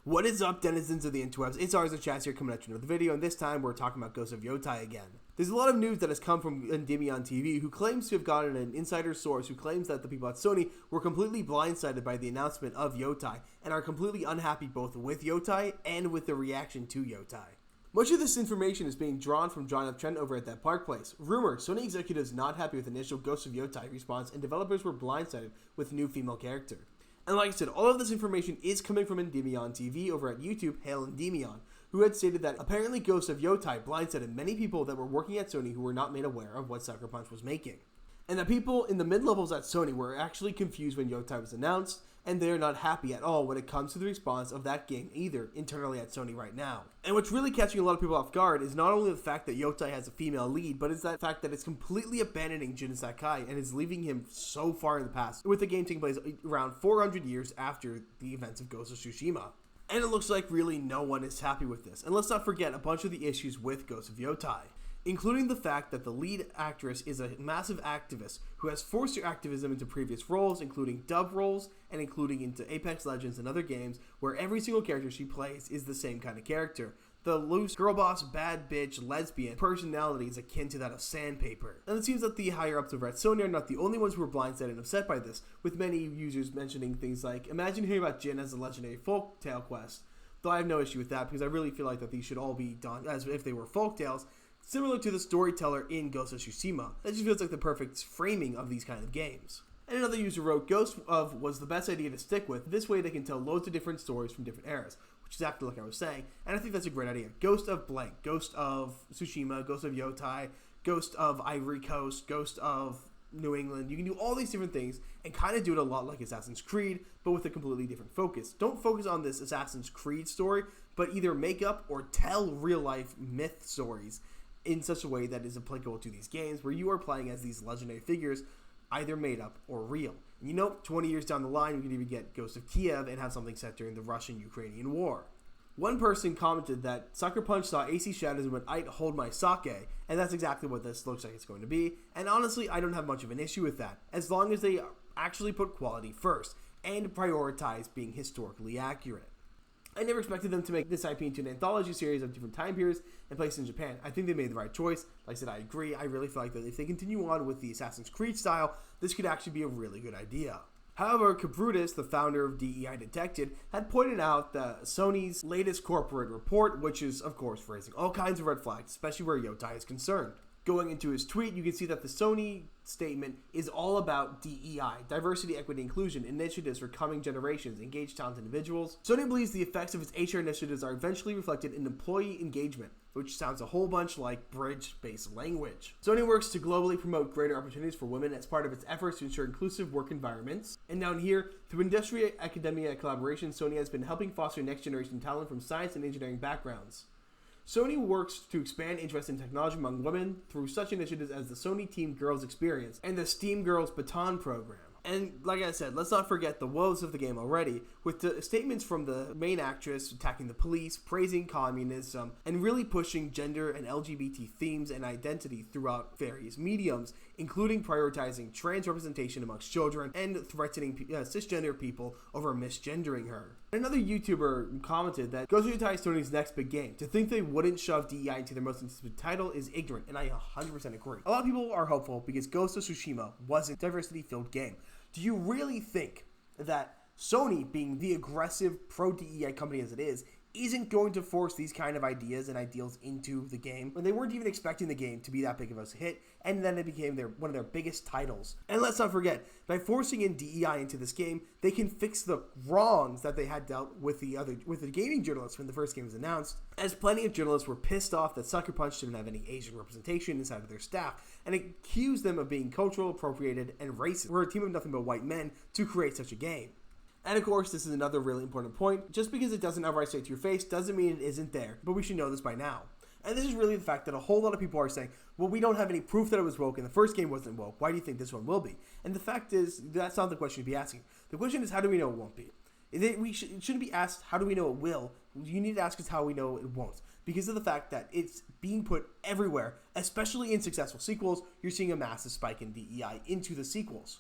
What is up, denizens of the interwebs? It's Arza Chats here coming at you with another video, and this time we're talking about Ghost of Yotei again. There's a lot of news that has come from Endymion TV, who claims to have gotten an insider source who claims that the people at Sony were completely blindsided by the announcement of Yotei, and are completely unhappy both with Yotei and with the reaction to Yotei. Much of this information is being drawn from John F. Trent over at That Park Place. Rumor, Sony executives not happy with initial Ghost of Yotei response, and developers were blindsided with new female character. And like I said, all of this information is coming from Endymion TV over at YouTube, Hail Endymion, who had stated that apparently Ghost of Yotei blindsided many people that were working at Sony who were not made aware of what Sucker Punch was making. And that people in the mid-levels at Sony were actually confused when Yotei was announced, and they are not happy at all when it comes to the response of that game either internally at Sony right now. And what's really catching a lot of people off guard is not only the fact that Yotei has a female lead, but it's that fact that it's completely abandoning Jin Sakai and is leaving him so far in the past, with the game taking place around 400 years after the events of Ghost of Tsushima. And it looks like really no one is happy with this. And let's not forget a bunch of the issues with Ghost of Yotei, including the fact that the lead actress is a massive activist who has forced her activism into previous roles, including dub roles, and including into Apex Legends and other games, where every single character she plays is the same kind of character. The loose, girl boss, bad bitch, lesbian personality is akin to that of sandpaper. And it seems that the higher-ups over at Sony are not the only ones who are blindsided and upset by this, with many users mentioning things like, imagine hearing about Jin as a legendary folktale quest. Though I have no issue with that, because I really feel like that these should all be done as if they were folktales, similar to the storyteller in Ghost of Tsushima. That just feels like the perfect framing of these kind of games. And another user wrote, Ghost of was the best idea to stick with. This way they can tell loads of different stories from different eras, which is exactly like I was saying, and I think that's a great idea. Ghost of blank, Ghost of Tsushima, Ghost of Yotei, Ghost of Ivory Coast, Ghost of New England. You can do all these different things and kind of do it a lot like Assassin's Creed, but with a completely different focus. Don't focus on this Assassin's Creed story, but either make up or tell real-life myth stories in such a way that is applicable to these games where you are playing as these legendary figures, either made up or real. And you know, 20 years down the line, you can even get Ghost of Kiev and have something set during the Russian-Ukrainian war. One person commented that Sucker Punch saw AC Shadows and went, I'd hold my sake, and that's exactly what this looks like it's going to be. And honestly, I don't have much of an issue with that, as long as they actually put quality first and prioritize being historically accurate. I never expected them to make this IP into an anthology series of different time periods and places in Japan. I think they made the right choice. Like I said, I agree. I really feel like that if they continue on with the Assassin's Creed style, this could actually be a really good idea. However, Kabrutus, the founder of DEI Detected, had pointed out that Sony's latest corporate report, which is, of course, raising all kinds of red flags, especially where Yotei is concerned. Going into his tweet, you can see that the Sony statement is all about DEI, diversity, equity, inclusion, initiatives for coming generations, engage talented individuals. Sony believes the effects of its HR initiatives are eventually reflected in employee engagement, which sounds a whole bunch like bridge-based language. Sony works to globally promote greater opportunities for women as part of its efforts to ensure inclusive work environments. And down here, through industry, academia collaboration, Sony has been helping foster next-generation talent from science and engineering backgrounds. Sony works to expand interest in technology among women through such initiatives as the Sony Team Girls Experience and the STEAM Girls Baton Program. And like I said, let's not forget the woes of the game already, with the statements from the main actress attacking the police, praising communism, and really pushing gender and LGBT themes and identity throughout various mediums, including prioritizing trans representation amongst children and threatening cisgender people over misgendering her. Another YouTuber commented that Ghost of Yotei is Sony's next big game. To think they wouldn't shove DEI into their most anticipated title is ignorant, and I 100% agree. A lot of people are hopeful because Ghost of Tsushima was a diversity-filled game. Do you really think that Sony, being the aggressive pro-DEI company as it is, isn't going to force these kind of ideas and ideals into the game when they weren't even expecting the game to be that big of a hit, and then it became one of their biggest titles? And let's not forget, by forcing in DEI into this game, they can fix the wrongs that they had dealt with the gaming journalists when the first game was announced, as plenty of journalists were pissed off that Sucker Punch didn't have any Asian representation inside of their staff, and accused them of being cultural appropriated and racist. We're a team of nothing but white men to create such a game. And of course, this is another really important point. Just because it doesn't outright say to your face doesn't mean it isn't there, but we should know this by now. And this is really the fact that a whole lot of people are saying, well, we don't have any proof that it was woke and the first game wasn't woke. Why do you think this one will be? And the fact is, that's not the question to be asking. The question is, how do we know it won't be? It shouldn't be asked, how do we know it will? You need to ask us how we know it won't. Because of the fact that it's being put everywhere, especially in successful sequels, you're seeing a massive spike in DEI into the sequels.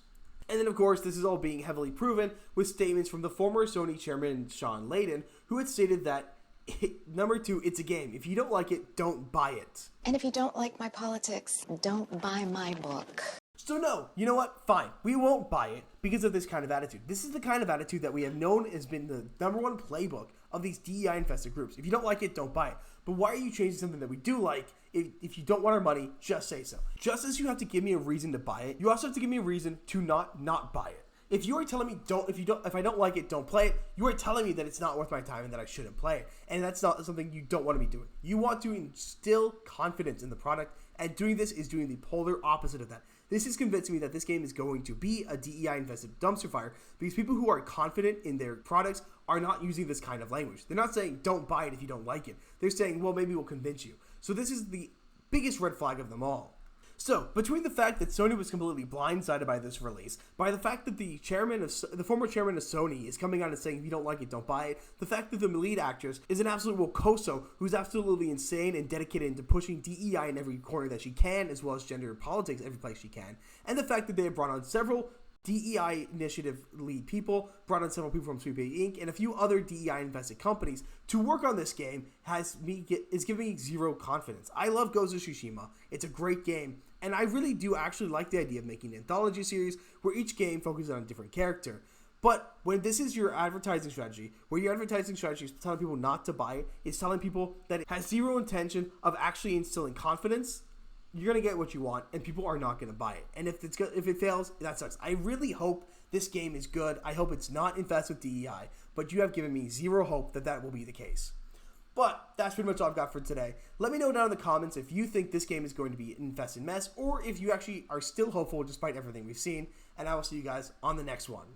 And then, of course, this is all being heavily proven with statements from the former Sony chairman, Sean Layden, who had stated that, number 2, it's a game. If you don't like it, don't buy it. And if you don't like my politics, don't buy my book. So no, you know what? Fine. We won't buy it because of this kind of attitude. This is the kind of attitude that we have known has been the #1 playbook of these DEI-infested groups. If you don't like it, don't buy it. But why are you changing something that we do like? If you don't want our money, just say so. Just as you have to give me a reason to buy it, you also have to give me a reason to not buy it. If you are telling me if I don't like it, don't play it, you are telling me that it's not worth my time and that I shouldn't play it. And that's not something you don't want to be doing. You want to instill confidence in the product, and doing this is doing the polar opposite of that. This is convincing me that this game is going to be a DEI-infested dumpster fire because people who are confident in their products are not using this kind of language. They're not saying, don't buy it if you don't like it. They're saying, well, maybe we'll convince you. So this is the biggest red flag of them all. So, between the fact that Sony was completely blindsided by this release, by the fact that the former chairman of Sony is coming out and saying, if you don't like it, don't buy it, the fact that the lead actress is an absolute Wokoso who's absolutely insane and dedicated into pushing DEI in every corner that she can, as well as gender politics every place she can, and the fact that they have brought on several DEI initiative lead people, brought on several people from Sweet Baby Inc. and a few other DEI invested companies to work on this game is giving me zero confidence. I love Ghost of Tsushima. It's a great game, and I really do actually like the idea of making an anthology series where each game focuses on a different character. But when this is your advertising strategy, where your advertising strategy is telling people not to buy it, it's telling people that it has zero intention of actually instilling confidence, you're going to get what you want, and people are not going to buy it. And if it fails, that sucks. I really hope this game is good. I hope it's not infested with DEI, but you have given me zero hope that that will be the case. But that's pretty much all I've got for today. Let me know down in the comments if you think this game is going to be an infested mess, or if you actually are still hopeful despite everything we've seen, and I will see you guys on the next one.